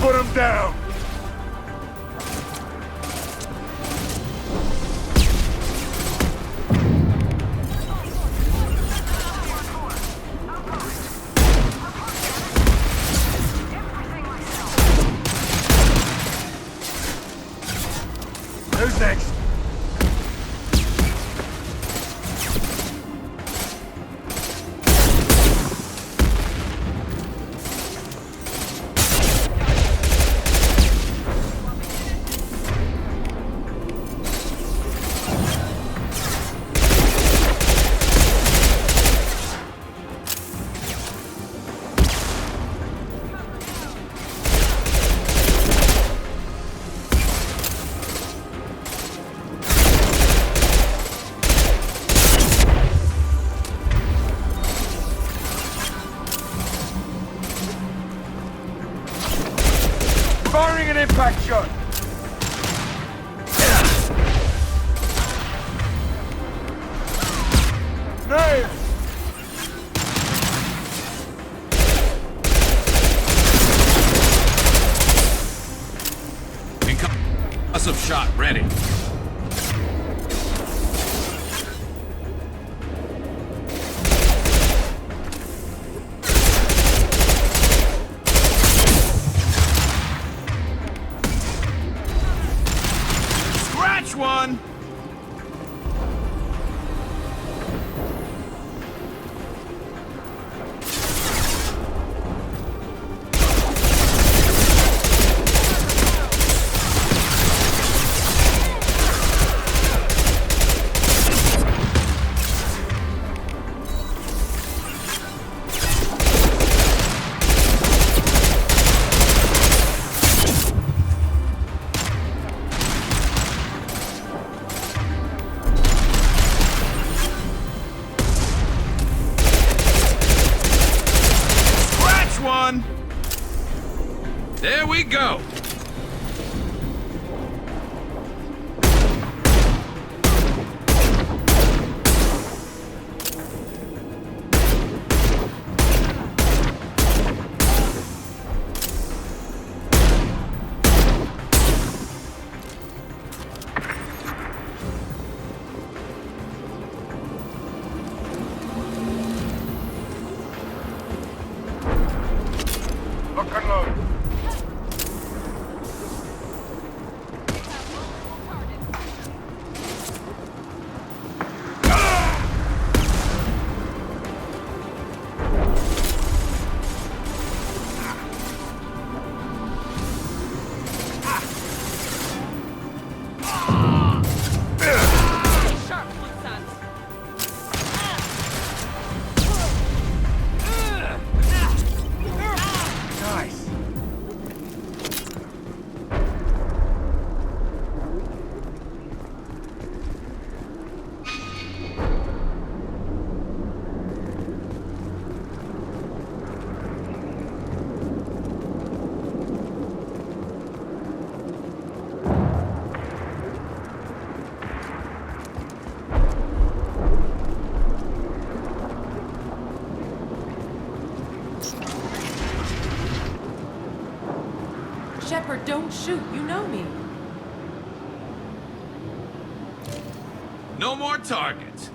Put him down! Who's next? Firing an impact shot! Nail! Concussive shot ready. One. There we go. Lock and load. Shepard, don't shoot. You know me. No more targets.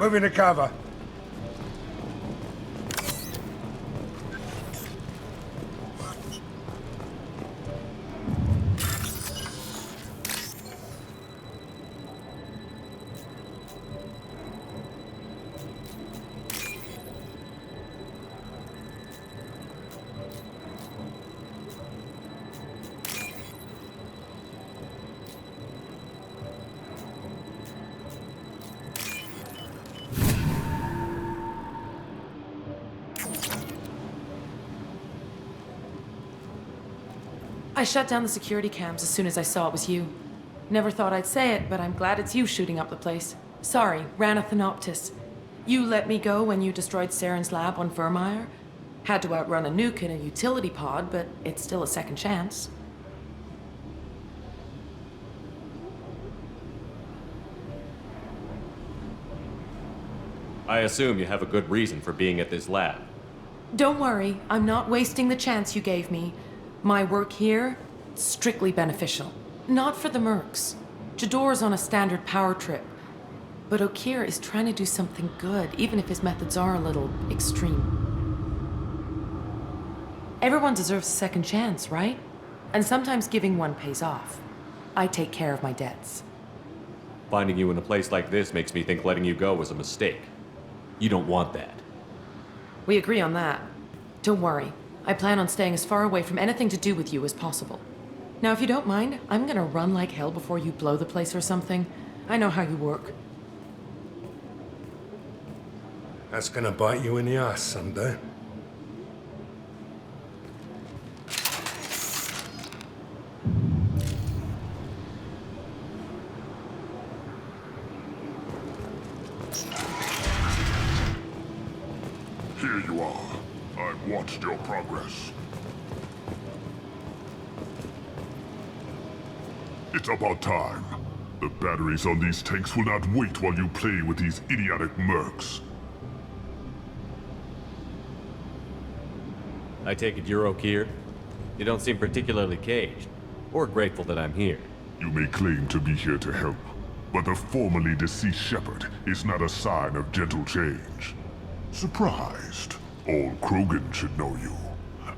Moving to cover. I shut down the security cams as soon as I saw it was you. Never thought I'd say it, but I'm glad it's you shooting up the place. Sorry, ran a Thanoptis. You let me go when you destroyed Saren's lab on Vermeer. Had to outrun a nuke in a utility pod, but it's still a second chance. I assume you have a good reason for being at this lab. Don't worry, I'm not wasting the chance you gave me. My work here, strictly beneficial. Not for the mercs. Jedora's on a standard power trip. But Okeer is trying to do something good, even if his methods are a little extreme. Everyone deserves a second chance, right? And sometimes giving one pays off. I take care of my debts. Finding you in a place like this makes me think letting you go was a mistake. You don't want that. We agree on that. Don't worry. I plan on staying as far away from anything to do with you as possible. Now, if you don't mind, I'm gonna run like hell before you blow the place or something. I know how you work. That's gonna bite you in the ass someday. Here you are. I've watched your progress. It's about time. The batteries on these tanks will not wait while you play with these idiotic mercs. I take it you're Okeer? You don't seem particularly caged, or grateful that I'm here. You may claim to be here to help, but the formerly deceased shepherd is not a sign of gentle change. Surprised? Old Krogan should know you.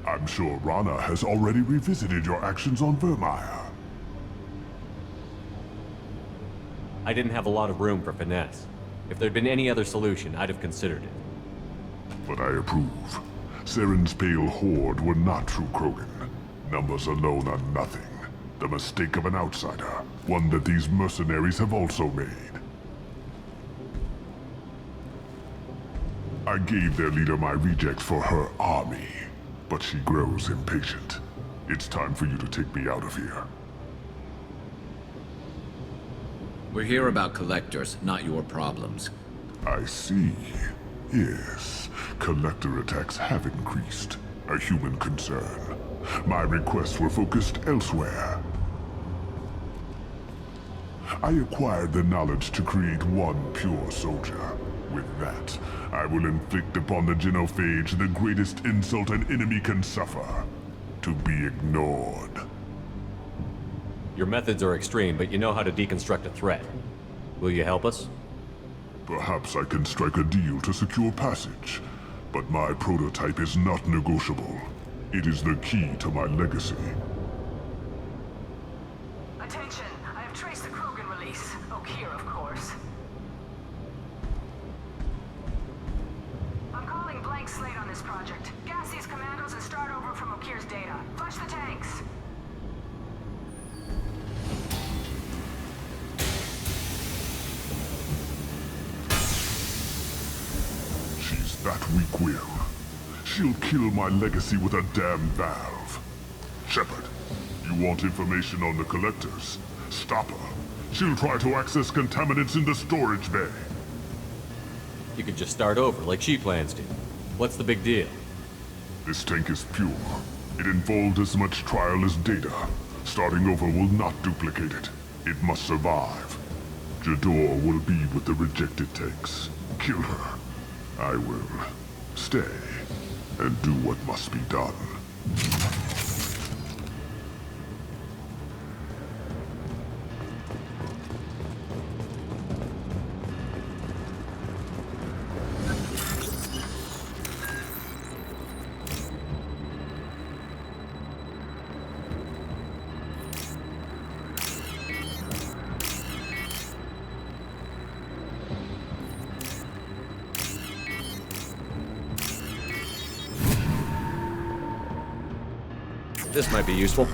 I'm sure Rana has already revisited your actions on Vermeer. I didn't have a lot of room for finesse. If there'd been any other solution, I'd have considered it. But I approve. Saren's pale horde were not true Krogan. Numbers alone are nothing. The mistake of an outsider, one that these mercenaries have also made. I gave their leader my rejects for her army, but she grows impatient. It's time for you to take me out of here. We're here about collectors, not your problems. I see. Yes, collector attacks have increased. A human concern. My requests were focused elsewhere. I acquired the knowledge to create one pure soldier. With that, I will inflict upon the genophage the greatest insult an enemy can suffer. To be ignored. Your methods are extreme, but you know how to deconstruct a threat. Will you help us? Perhaps I can strike a deal to secure passage. But my prototype is not negotiable. It is the key to my legacy. Attention! I have traced the Krogan release. Okeer, of course. I'm calling blank slate on this project. Gas these commandos and start over from Okeer's data. Flush the tanks! She's that weak-willed. She'll kill my legacy with a damn valve. Shepard, you want information on the collectors? Stop her. She'll try to access contaminants in the storage bay. You could just start over, like she plans to. What's the big deal? This tank is pure. It involved as much trial as data. Starting over will not duplicate it. It must survive. Jedora will be with the rejected tanks. Kill her. I will stay and do what must be done. This might be useful.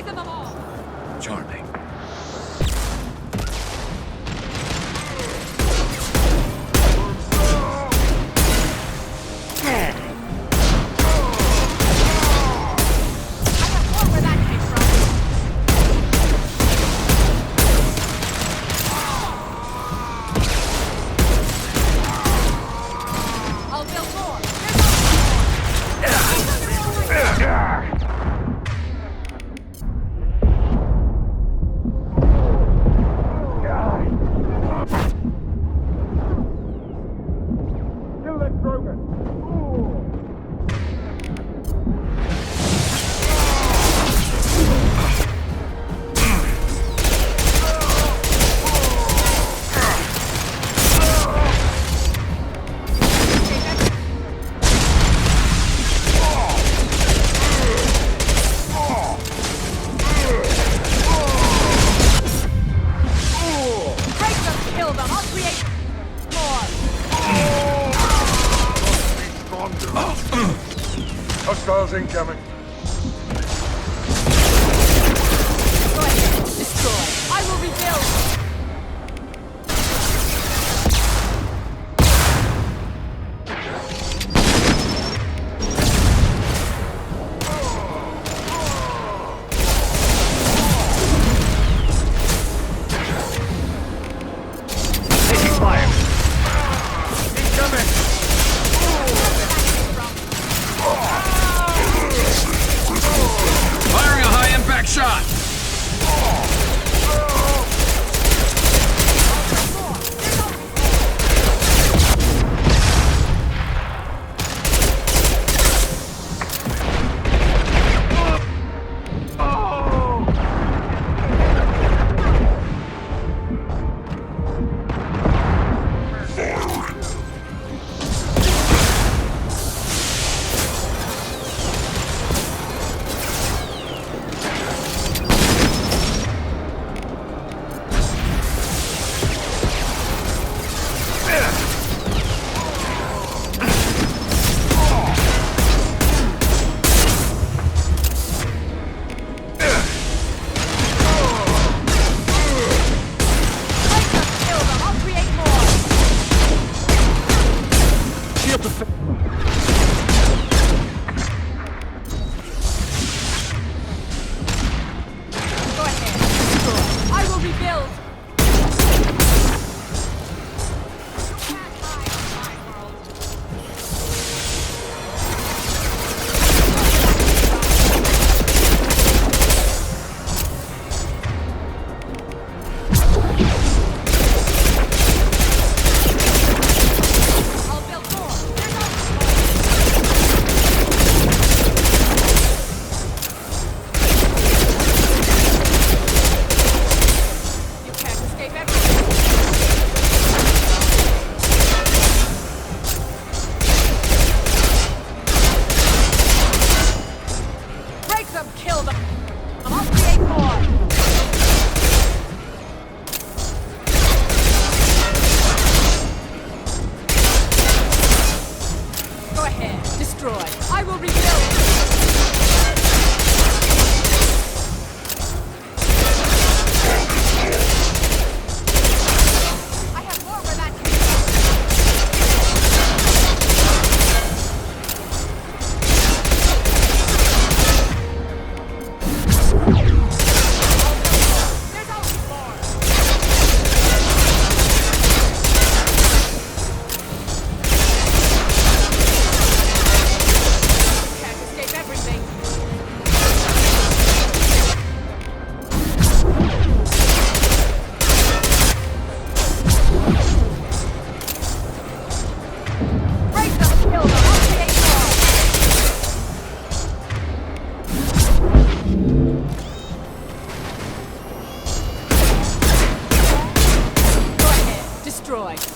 Charming. Hostiles incoming. Go ahead. Destroy. I will rebuild. Taking fire. Incoming. Firing a high-impact shot!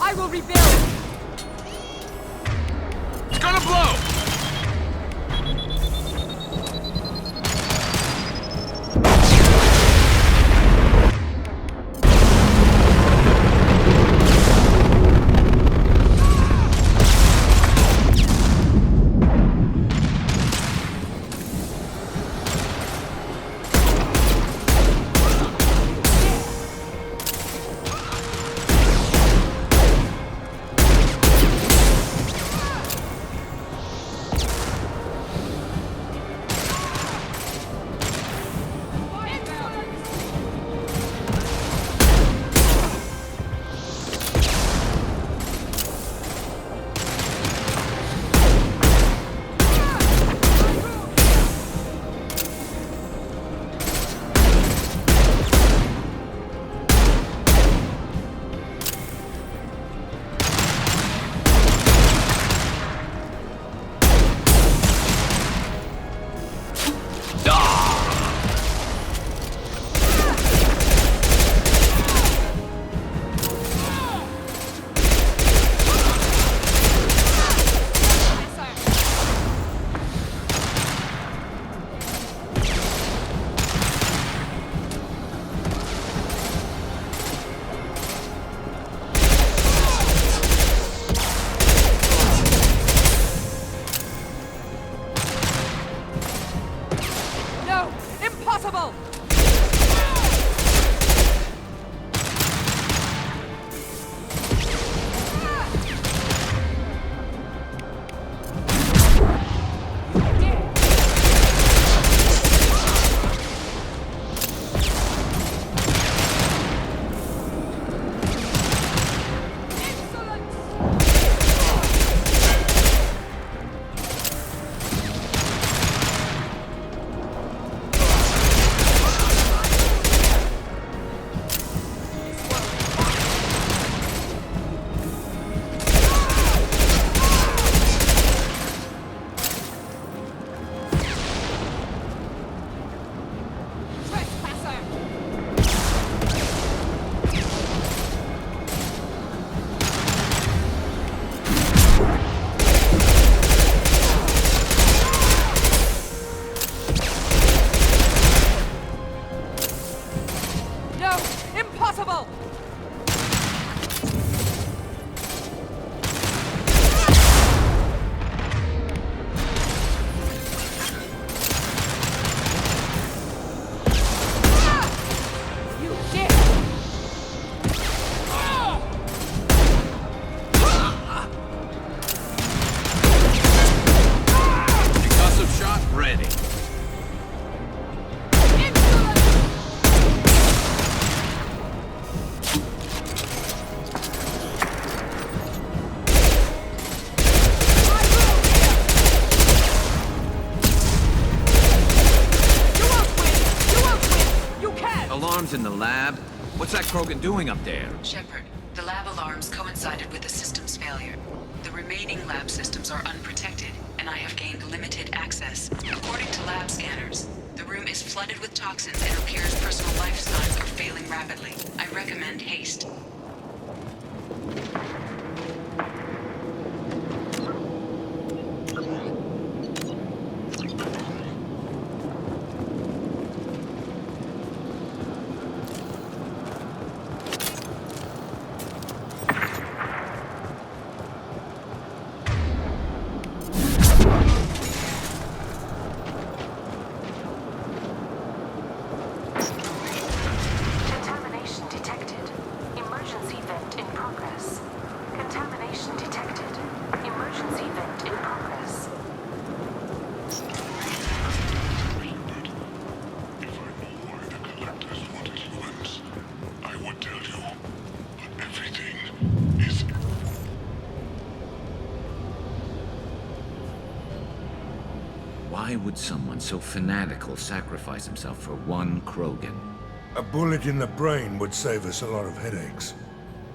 I will rebuild! It's gonna blow! alarms in the lab? What's that Krogan doing up there? Shepard, the lab alarms coincided with the system's failure. The remaining lab systems are unprotected, and I have gained limited access. According to lab scanners, the room is flooded with toxins and Okir's personal life signs are failing rapidly. I recommend haste. Why would someone so fanatical sacrifice himself for one Krogan? A bullet in the brain would save us a lot of headaches.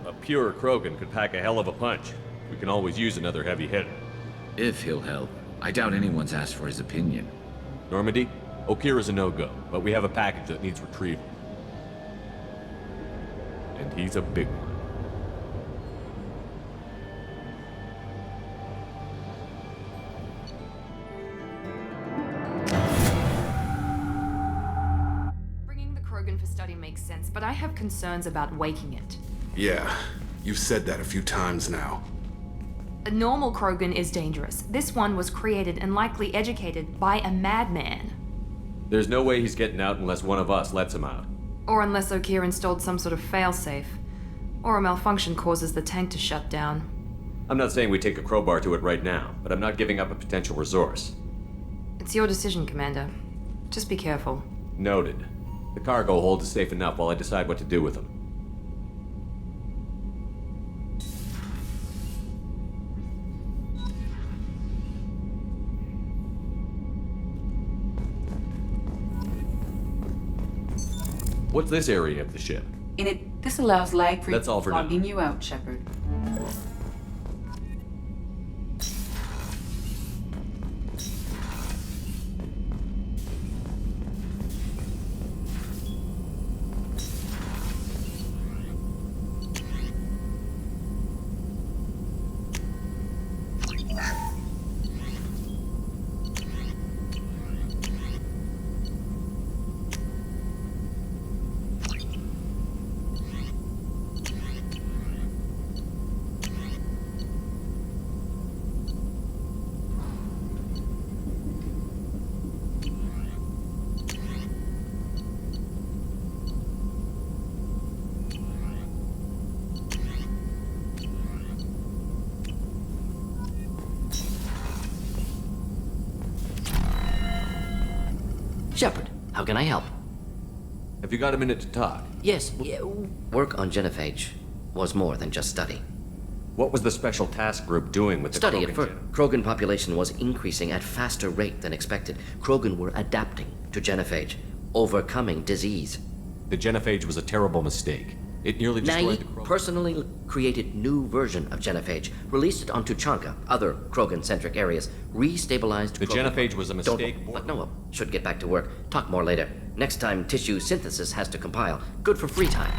A pure Krogan could pack a hell of a punch. We can always use another heavy hitter. If he'll help. I doubt anyone's asked for his opinion. Normandy, Okir is a no-go, but we have a package that needs retrieval. And he's a big one. Bringing the Krogan for study makes sense, but I have concerns about waking it. Yeah, you've said that a few times now. A normal Krogan is dangerous. This one was created and likely educated by a madman. There's no way he's getting out unless one of us lets him out. Or unless Okir installed some sort of failsafe. Or a malfunction causes the tank to shut down. I'm not saying we take a crowbar to it right now, but I'm not giving up a potential resource. It's your decision, Commander. Just be careful. Noted. The cargo hold is safe enough while I decide what to do with them. What's this area of the ship? In it, this allows lag-free That's all for now. logging you out, Shepard. Shepard, how can I help? Have you got a minute to talk? Yes, work on genophage was more than just study. What was the special task group doing with the Study Krogan at first. gen? Krogan population was increasing at faster rate than expected. Krogan were adapting to genophage, overcoming disease. The genophage was a terrible mistake. It nearly destroyed the Krogan. Personally created new version of genophage, released it onto Chanka, other Krogan-centric areas, restabilized. The genophage was a mistake. But Noah should get back to work. Talk more later. Next time, tissue synthesis has to compile. Good for free time.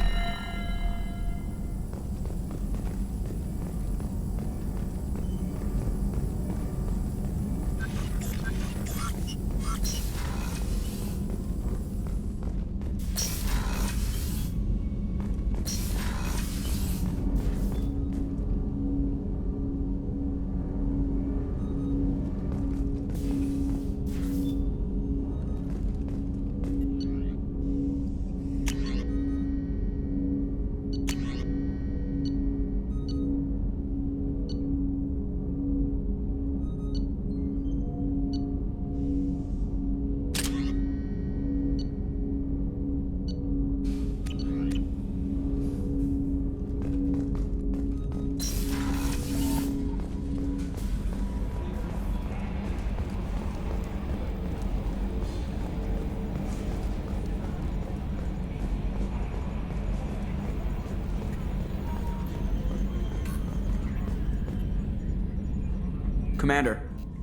Commander.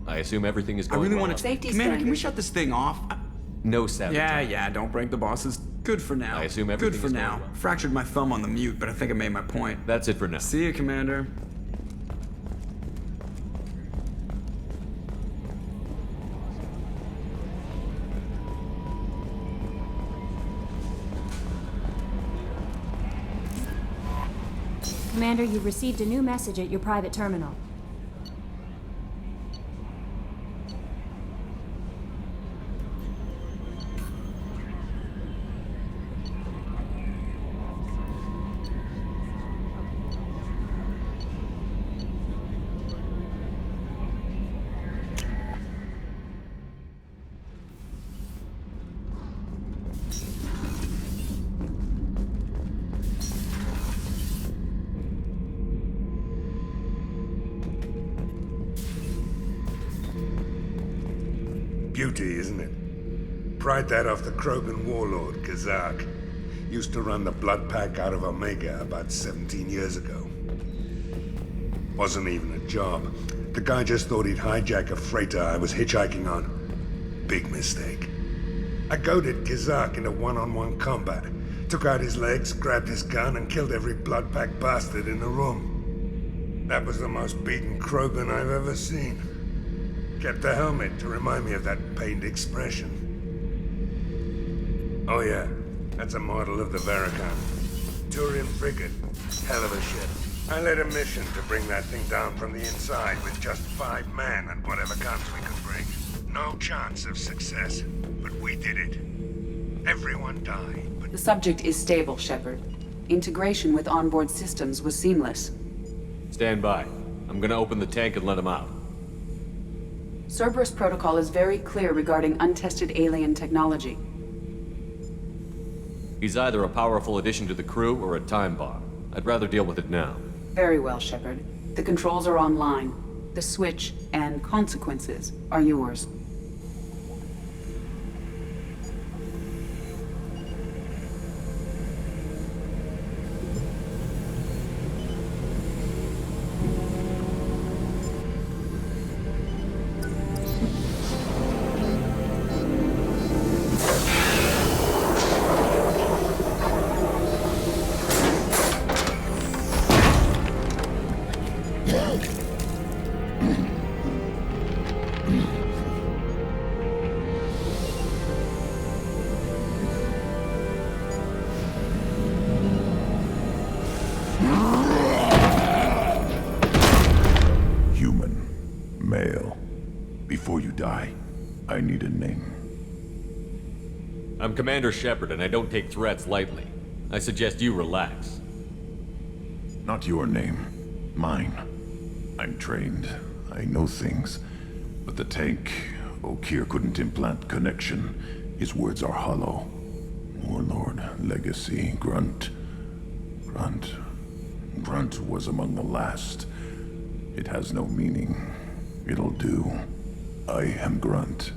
I assume everything is I going really well. want to... Safety Commander, can we standards. shut this thing off? No sabotage. Yeah, don't break the bosses. Good for now. I assume Good everything for is now. going well. Fractured my thumb on the mute, but I think I made my point. That's it for now. See you, Commander. Commander, you received a new message at your private terminal. Beauty, isn't it? Pried that off the Krogan warlord, Kazak. Used to run the blood pack out of Omega about 17 years ago. Wasn't even a job. The guy just thought he'd hijack a freighter I was hitchhiking on. Big mistake. I goaded Kazak into one-on-one combat. Took out his legs, grabbed his gun, and killed every blood pack bastard in the room. That was the most beaten Krogan I've ever seen. Kept the helmet to remind me of that pained expression. Oh yeah, that's a model of the Veracon. Turian frigate. Hell of a ship. I led a mission to bring that thing down from the inside with just 5 men and whatever guns we could bring. No chance of success, but we did it. Everyone died, but... The subject is stable, Shepard. Integration with onboard systems was seamless. Stand by. I'm gonna open the tank and let him out. Cerberus protocol is very clear regarding untested alien technology. He's either a powerful addition to the crew or a time bomb. I'd rather deal with it now. Very well, Shepard. The controls are online. The switch and consequences are yours. I need a name. I'm Commander Shepard, and I don't take threats lightly. I suggest you relax. Not your name. Mine. I'm trained. I know things. But the tank, Okeer couldn't implant connection. His words are hollow. Warlord, legacy, Grunt. Grunt was among the last. It has no meaning. It'll do. I am Grunt.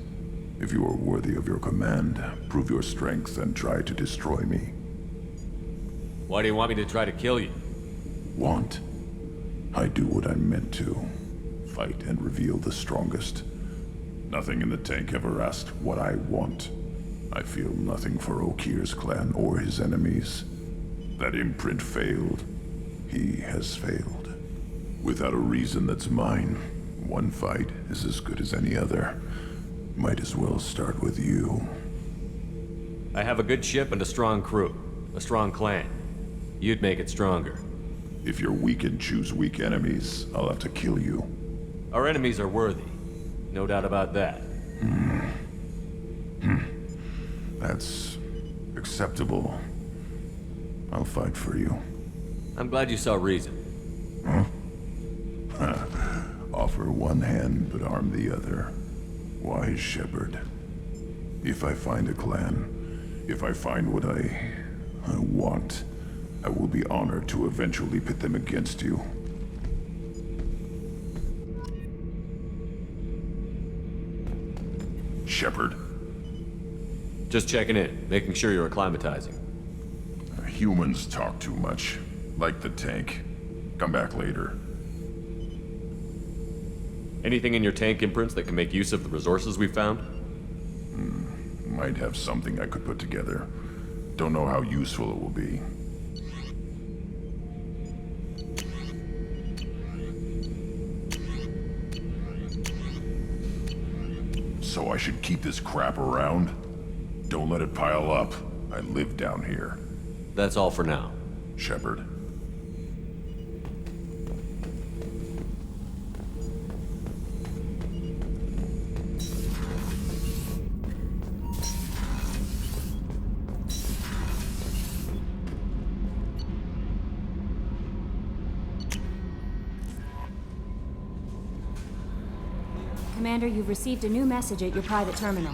If you are worthy of your command, prove your strength and try to destroy me. Why do you want me to try to kill you? Want? I do what I'm meant to. Fight and reveal the strongest. Nothing in the tank ever asked what I want. I feel nothing for Okeer's clan or his enemies. That imprint failed. He has failed. Without a reason that's mine, one fight is as good as any other. Might as well start with you. I have a good ship and a strong crew. A strong clan. You'd make it stronger. If you're weak and choose weak enemies, I'll have to kill you. Our enemies are worthy. No doubt about that. That's acceptable. I'll fight for you. I'm glad you saw reason. Offer one hand, but arm the other. Wise Shepard. If I find a clan, if I find what I want, I will be honored to eventually pit them against you. Shepard. Just checking in, making sure you're acclimatizing. Humans talk too much. Like the tank. Come back later. Anything in your tank imprints that can make use of the resources we found? Might have something I could put together. Don't know how useful it will be. So I should keep this crap around? Don't let it pile up. I live down here. That's all for now. Shepard. Commander, you've received a new message at your private terminal.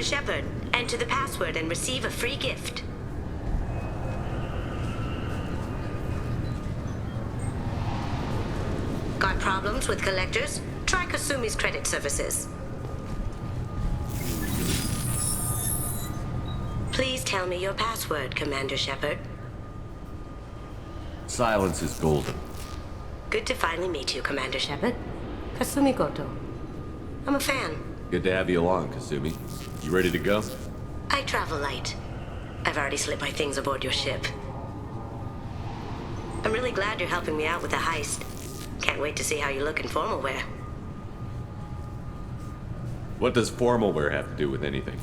Shepard, enter the password and receive a free gift. Got problems with collectors? Try Kasumi's credit services. Please tell me your password, Commander Shepard. Silence is golden. Good to finally meet you, Commander Shepard. Kasumi Goto. I'm a fan. Good to have you along, Kasumi. You ready to go? I travel light. I've already slipped my things aboard your ship. I'm really glad you're helping me out with the heist. Can't wait to see how you look in formal wear. What does formal wear have to do with anything?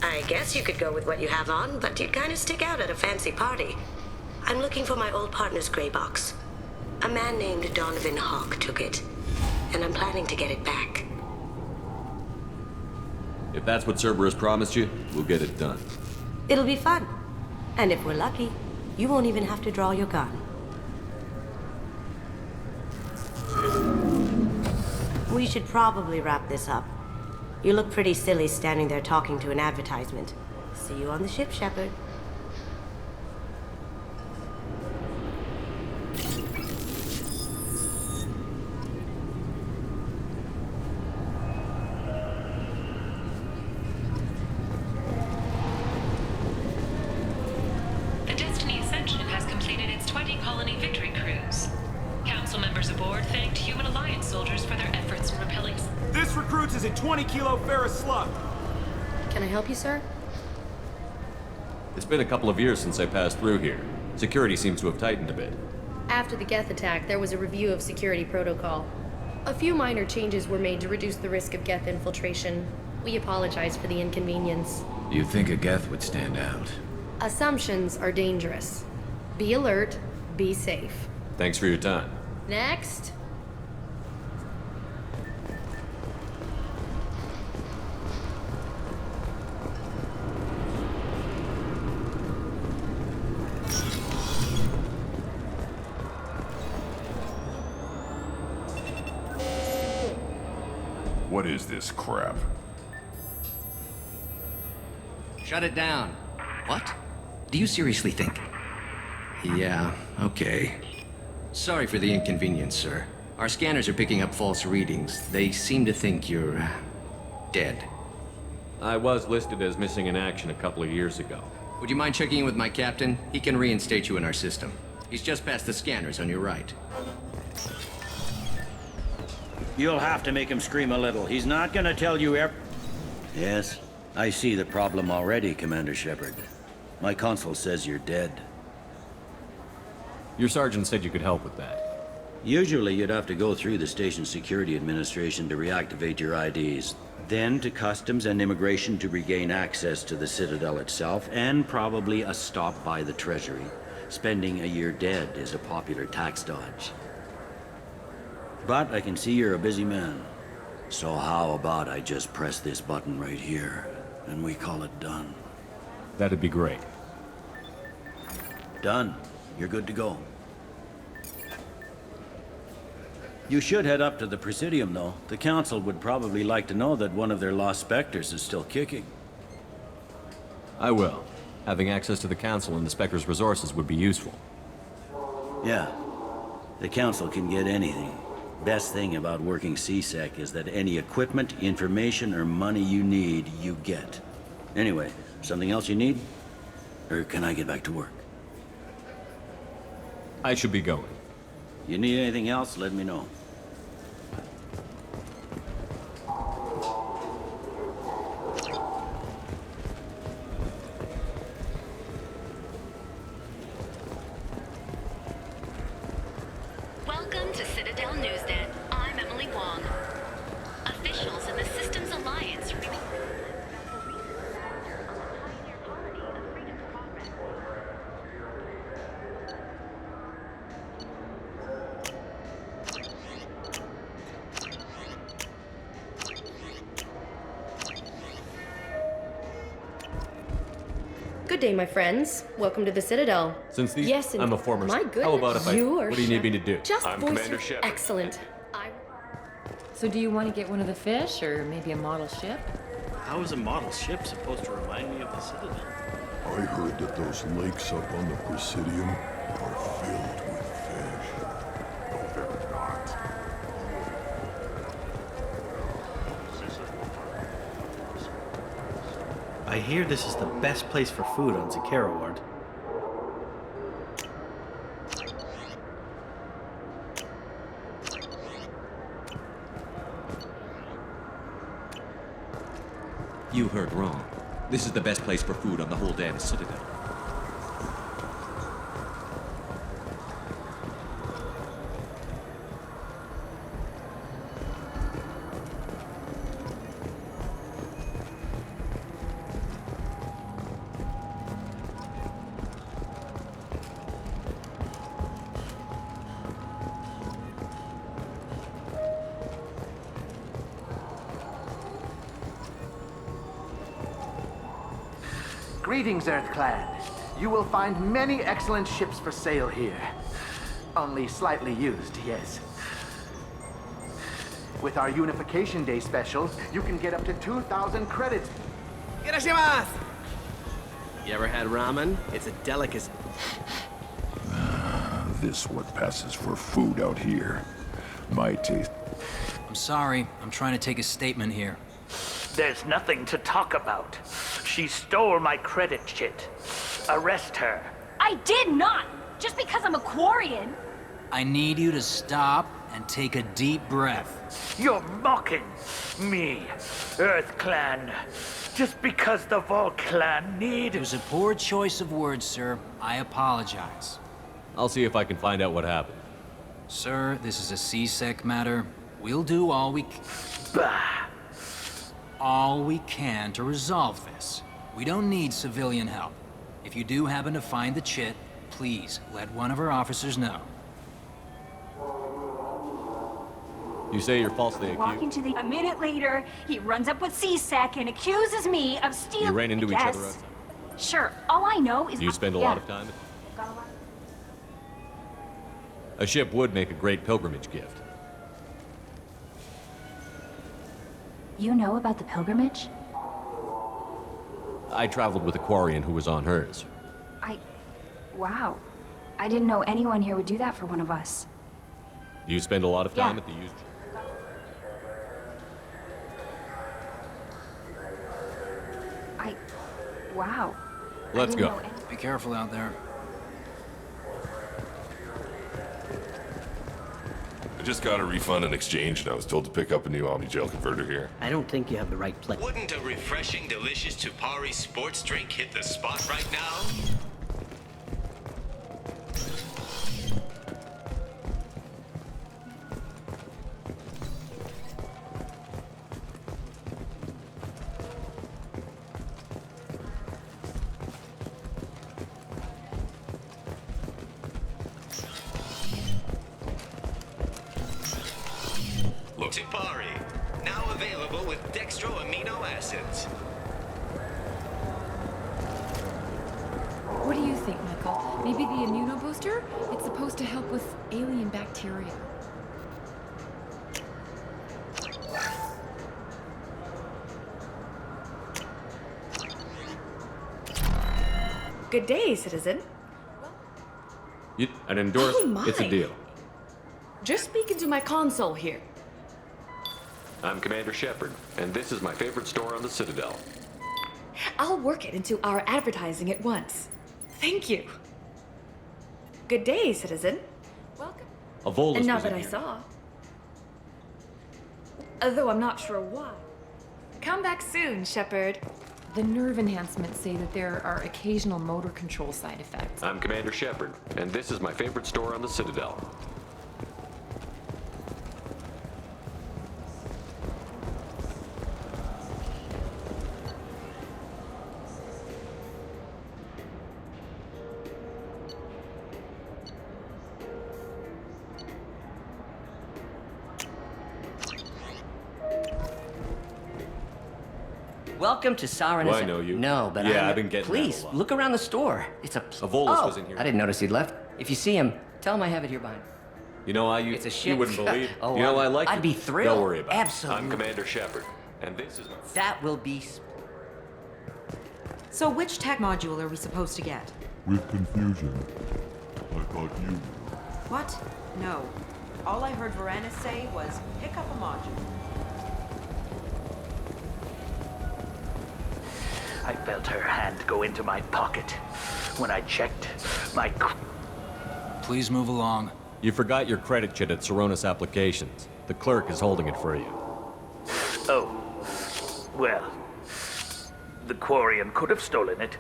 I guess you could go with what you have on, but you'd kind of stick out at a fancy party. I'm looking for my old partner's gray box. A man named Donovan Hawk took it, and I'm planning to get it back. If that's what Cerberus promised you, we'll get it done. It'll be fun. And if we're lucky, you won't even have to draw your gun. We should probably wrap this up. You look pretty silly standing there talking to an advertisement. See you on the ship, Shepard. The Destiny Ascension has completed its 20-colony victory cruise. Council members aboard thanked Human Alliance soldiers for their efforts in repelling... This recruits is a 20-kilo ferrous slug. Can I help you, sir? It's been a couple of years since I passed through here. Security seems to have tightened a bit. After the Geth attack, there was a review of security protocol. A few minor changes were made to reduce the risk of Geth infiltration. We apologize for the inconvenience. You think a Geth would stand out? Assumptions are dangerous. Be alert, be safe. Thanks for your time. Next. What is this crap? Shut it down. What? Do you seriously think? Yeah, okay. Sorry for the inconvenience, sir. Our scanners are picking up false readings. They seem to think you're... dead. I was listed as missing in action a couple of years ago. Would you mind checking in with my captain? He can reinstate you in our system. He's just past the scanners on your right. You'll have to make him scream a little. He's not gonna tell you Yes, I see the problem already, Commander Shepard. My console says you're dead. Your sergeant said you could help with that. Usually you'd have to go through the station security administration to reactivate your IDs. Then to customs and immigration to regain access to the Citadel itself, and probably a stop by the Treasury. Spending a year dead is a popular tax dodge. But I can see you're a busy man. So how about I just press this button right here, and we call it done? That'd be great. Done. You're good to go. You should head up to the Presidium, though. The Council would probably like to know that one of their lost specters is still kicking. I will. Having access to the Council and the Spectre's resources would be useful. Yeah. The Council can get anything. Best thing about working C-Sec is that any equipment, information, or money you need, you get. Anyway, something else you need? Or can I get back to work? I should be going. You need anything else, let me know. Welcome to Citadel Newsnet. I'm Emily Wong. Officials in the Systems Alliance Good day, my friends. Welcome to the Citadel. Since these... Yes, I'm a former... My goodness. How about if I... You are What do you need me to do? Just I'm voice Commander your- Shepard. Excellent. So do you want to get one of the fish, or maybe a model ship? How is a model ship supposed to remind me of the Citadel? I heard that those lakes up on the Presidium are filled with fish. No, they're not. I hear this is the best place for food on Zakara Ward. You heard wrong. This is the best place for food on the whole damn Citadel. Greetings, Earth Clan. You will find many excellent ships for sale here. Only slightly used, yes. With our Unification Day special, you can get up to 2,000 credits. Irashimasu! You ever had ramen? It's a delicacy. This what passes for food out here. My taste. I'm sorry. I'm trying to take a statement here. There's nothing to talk about. She stole my credit shit. Arrest her. I did not! Just because I'm a Quarian. I need you to stop and take a deep breath. You're mocking me, Earth Clan. Just because the Vol Clan need... It was a poor choice of words, sir. I apologize. I'll see if I can find out what happened. Sir, this is a C-Sec matter. We'll do all we can to resolve this. We don't need civilian help. If you do happen to find the chit, please let one of our officers know. You say you're falsely accused? Walking to the... A minute later, he runs up with C-Sec and accuses me of stealing... You ran into each other outside? Sure. All I know is... Do you spend a lot of time? A ship would make a great pilgrimage gift. You know about the pilgrimage? I traveled with a Quarian who was on hers. Wow. I didn't know anyone here would do that for one of us. Do you spend a lot of time at the used... Wow. Let's go. Be careful out there. I just got a refund and exchange, and I was told to pick up a new Omni-Gel converter here. I don't think you have the right place. Wouldn't a refreshing, delicious Tupari sports drink hit the spot right now? Tupari, now available with dextro amino acids. What do you think, Michael? Maybe the immunobooster? It's supposed to help with alien bacteria. Good day, citizen. An endorsement? Oh, it's a my. deal. Just speaking to my console here. I'm Commander Shepard, and this is my favorite store on the Citadel. I'll work it into our advertising at once. Thank you. Good day, citizen. Welcome. A Volus And now was that in I here. saw. Although I'm not sure why. Come back soon, Shepard. The nerve enhancements say that there are occasional motor control side effects. I'm Commander Shepard, and this is my favorite store on the Citadel. Welcome to Sarin. Do I know you? No, but Yeah, I've been getting that a Please, lot. look around the store. It's a... A Volus oh, was in here. I didn't notice he'd left. If you see him, tell him I have it here behind. You know, It's a ship. you wouldn't believe. Oh, you know, I I'd like be you. thrilled. Don't worry about Absolutely. it. I'm Commander Shepard. And this is my... That will be... So which tech module are we supposed to get? With confusion. I thought you were. What? No. All I heard Varanus say was, pick up a module. I felt her hand go into my pocket. When I checked, my... Please move along. You forgot your credit chit at Saronis Applications. The clerk is holding it for you. Oh. Well, the Quarian could have stolen it.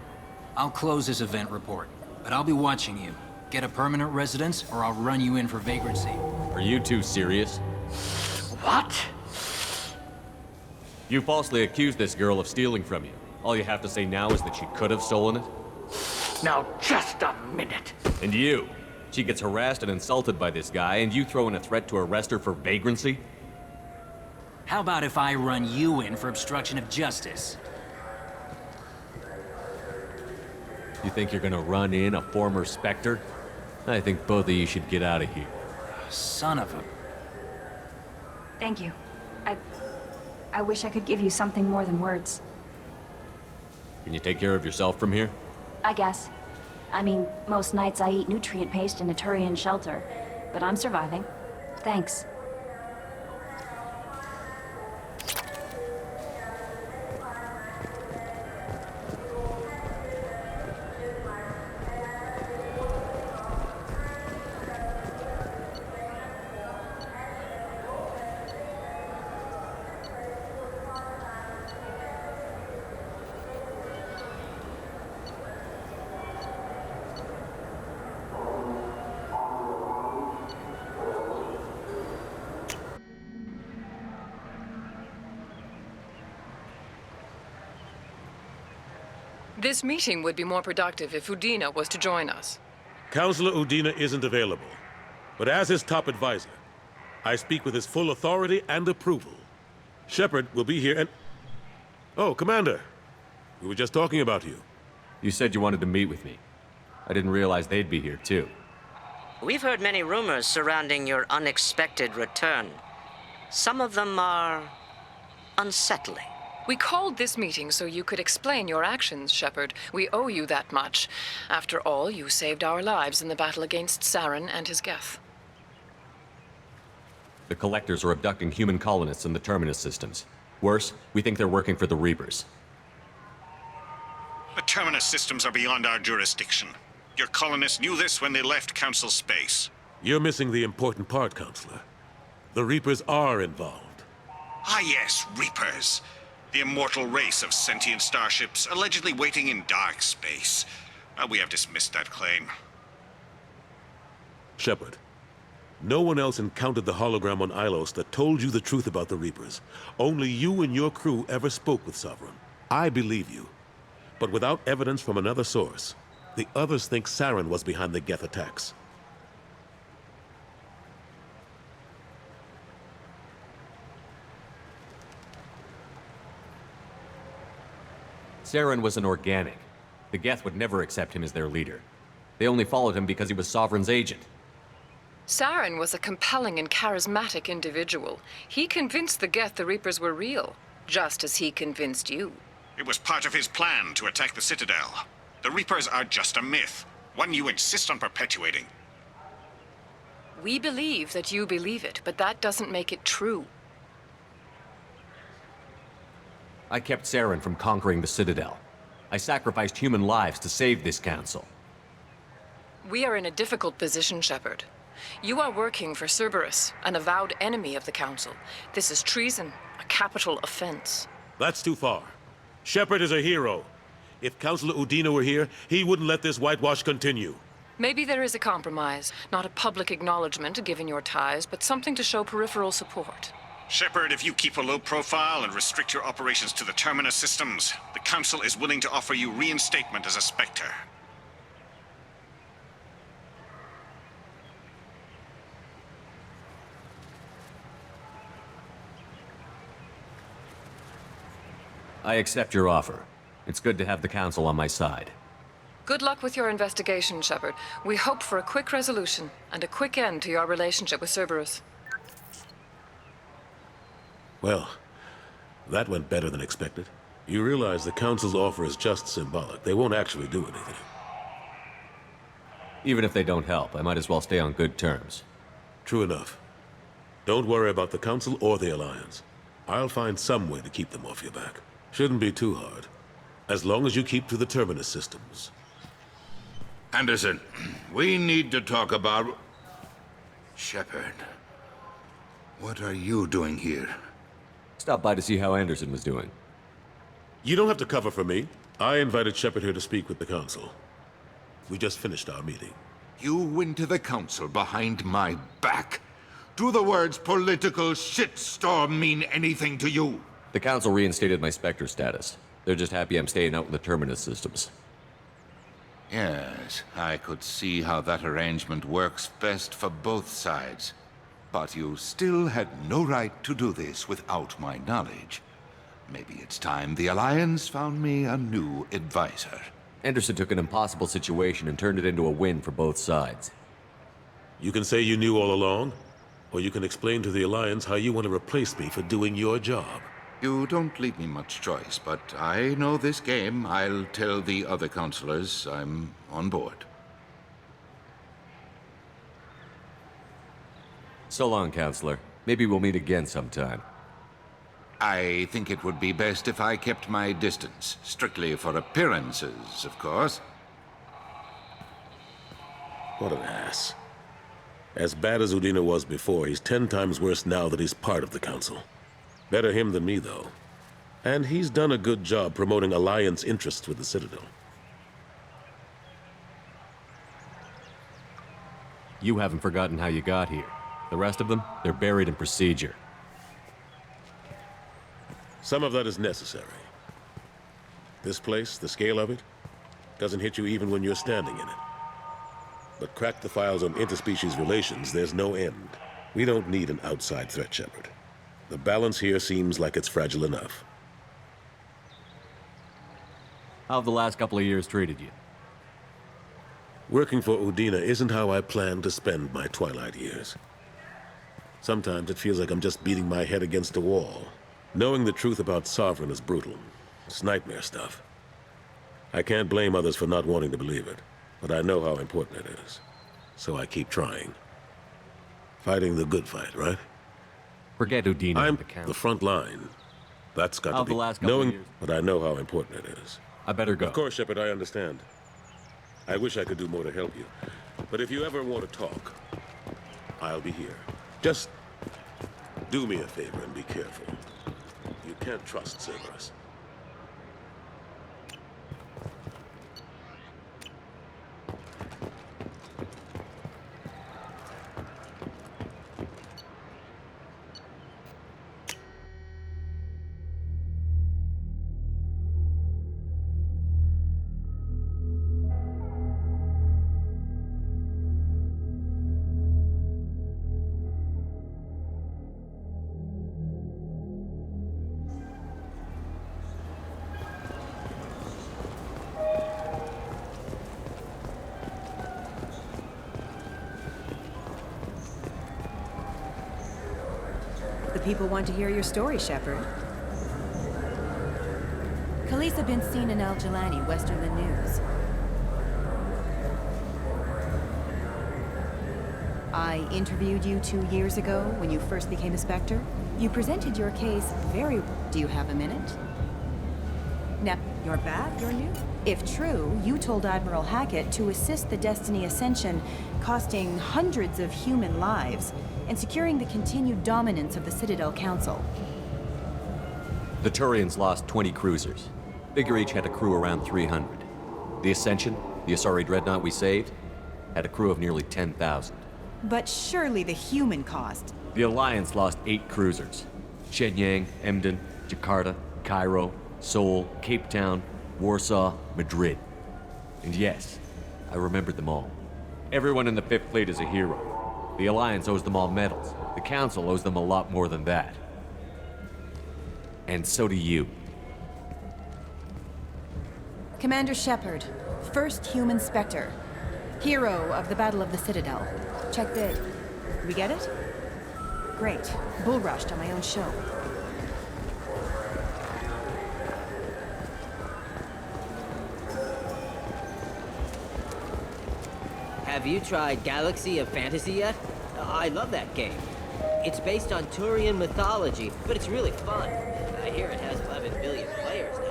I'll close this event report, but I'll be watching you. Get a permanent residence, or I'll run you in for vagrancy. Are you two serious? What? You falsely accused this girl of stealing from you. All you have to say now is that she could have stolen it? Now, just a minute. And you? She gets harassed and insulted by this guy, and you throw in a threat to arrest her for vagrancy? How about if I run you in for obstruction of justice? You think you're gonna run in a former Spectre? I think both of you should get out of here. Son of a... Thank you. I wish I could give you something more than words. Can you take care of yourself from here? I guess. I mean, most nights I eat nutrient paste in a Turian shelter, but I'm surviving. Thanks. This meeting would be more productive if Udina was to join us. Counselor Udina isn't available, but as his top advisor, I speak with his full authority and approval. Shepard will be here and... Oh, Commander. We were just talking about you. You said you wanted to meet with me. I didn't realize they'd be here, too. We've heard many rumors surrounding your unexpected return. Some of them are... unsettling. We called this meeting so you could explain your actions, Shepard. We owe you that much. After all, you saved our lives in the battle against Saren and his Geth. The Collectors are abducting human colonists in the Terminus systems. Worse, we think they're working for the Reapers. The Terminus systems are beyond our jurisdiction. Your colonists knew this when they left Council space. You're missing the important part, Counselor. The Reapers are involved. Ah yes, Reapers. The immortal race of sentient starships allegedly waiting in dark space. We have dismissed that claim. Shepard, no one else encountered the hologram on Ilos that told you the truth about the Reapers. Only you and your crew ever spoke with Sovereign. I believe you. But without evidence from another source, the others think Saren was behind the Geth attacks. Saren was an organic. The Geth would never accept him as their leader. They only followed him because he was Sovereign's agent. Saren was a compelling and charismatic individual. He convinced the Geth the Reapers were real, just as he convinced you. It was part of his plan to attack the Citadel. The Reapers are just a myth, one you insist on perpetuating. We believe that you believe it, but that doesn't make it true. I kept Saren from conquering the Citadel. I sacrificed human lives to save this council. We are in a difficult position, Shepard. You are working for Cerberus, an avowed enemy of the Council. This is treason, a capital offense. That's too far. Shepard is a hero. If Counselor Udina were here, he wouldn't let this whitewash continue. Maybe there is a compromise. Not a public acknowledgement given your ties, but something to show peripheral support. Shepard, if you keep a low profile and restrict your operations to the Terminus systems, the Council is willing to offer you reinstatement as a Spectre. I accept your offer. It's good to have the Council on my side. Good luck with your investigation, Shepard. We hope for a quick resolution and a quick end to your relationship with Cerberus. Well, That went better than expected. You realize the Council's offer is just symbolic. They won't actually do anything. Even if they don't help, I might as well stay on good terms. True enough. Don't worry about the Council or the Alliance. I'll find some way to keep them off your back. Shouldn't be too hard. As long as you keep to the Terminus systems. Anderson, we need to talk about... Shepard. What are you doing here? Stopped by to see how Anderson was doing. You don't have to cover for me. I invited Shepard here to speak with the Council. We just finished our meeting. You went to the Council behind my back. Do the words political shitstorm mean anything to you? The Council reinstated my Spectre status. They're just happy I'm staying out in the Terminus systems. Yes, I could see how that arrangement works best for both sides. But you still had no right to do this without my knowledge. Maybe it's time the Alliance found me a new advisor. Anderson took an impossible situation and turned it into a win for both sides. You can say you knew all along, or you can explain to the Alliance how you want to replace me for doing your job. You don't leave me much choice, but I know this game. I'll tell the other counselors I'm on board. So long, Counselor. Maybe we'll meet again sometime. I think it would be best if I kept my distance. Strictly for appearances, of course. What an ass. As bad as Udina was before, he's 10 times worse now that he's part of the Council. Better him than me, though. And he's done a good job promoting Alliance interests with the Citadel. You haven't forgotten how you got here. The rest of them, they're buried in procedure. Some of that is necessary. This place, the scale of it, doesn't hit you even when you're standing in it. But crack the files on interspecies relations, there's no end. We don't need an outside threat, Shepard. The balance here seems like it's fragile enough. How have the last couple of years treated you? Working for Udina isn't how I plan to spend my twilight years. Sometimes it feels like I'm just beating my head against a wall. Knowing the truth about Sovereign is brutal. It's nightmare stuff. I can't blame others for not wanting to believe it, but I know how important it is. So I keep trying. Fighting the good fight, right? Forget Udina. I'm the front line. That's got to be... the last couple of years? But I know how important it is. I better go. Of course, Shepard, I understand. I wish I could do more to help you. But if you ever want to talk, I'll be here. Just do me a favor and be careful. You can't trust Cerberus. People want to hear your story, Shepard. Khaleesa been seen in Al Jelani, west of the news. I interviewed you 2 years ago when you first became a Spectre. You presented your case very well. Do you have a minute? Now, you're back? You're new? If true, you told Admiral Hackett to assist the Destiny Ascension, costing hundreds of human lives, and securing the continued dominance of the Citadel Council. The Turians lost 20 cruisers. Figure each had a crew around 300. The Ascension, the Asari dreadnought we saved, had a crew of nearly 10,000. But surely the human cost. The Alliance lost 8 cruisers. Shenyang, Emden, Jakarta, Cairo, Seoul, Cape Town, Warsaw, Madrid. And yes, I remembered them all. Everyone in the 5th Fleet is a hero. The Alliance owes them all medals. The Council owes them a lot more than that. And so do you. Commander Shepard, first human Spectre. Hero of the Battle of the Citadel. Check bid. We get it? Great. Bull rushed on my own show. Have you tried Galaxy of Fantasy yet? I love that game. It's based on Turian mythology, but it's really fun. I hear it has 11 billion players now.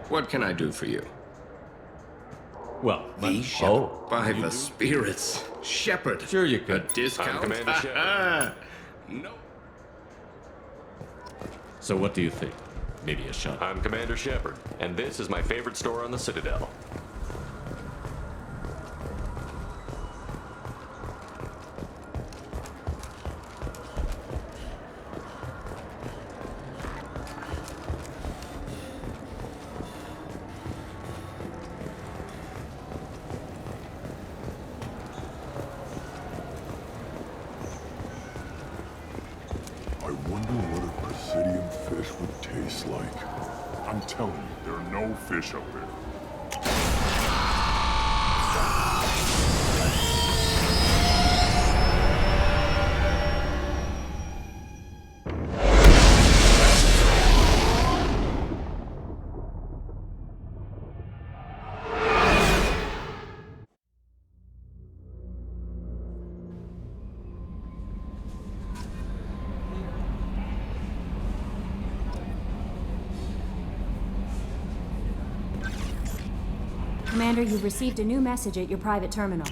What can I do for you? Well, the shepherd. By the spirits. Shepherd. Sure you could. A discount? I'm Commander Shepherd. No. So what do you think? Maybe a shot. I'm Commander Shepherd, and this is my favorite store on the Citadel. I wonder what a Presidium fish would taste like. I'm telling you, there are no fish up there. Commander, you've received a new message at your private terminal.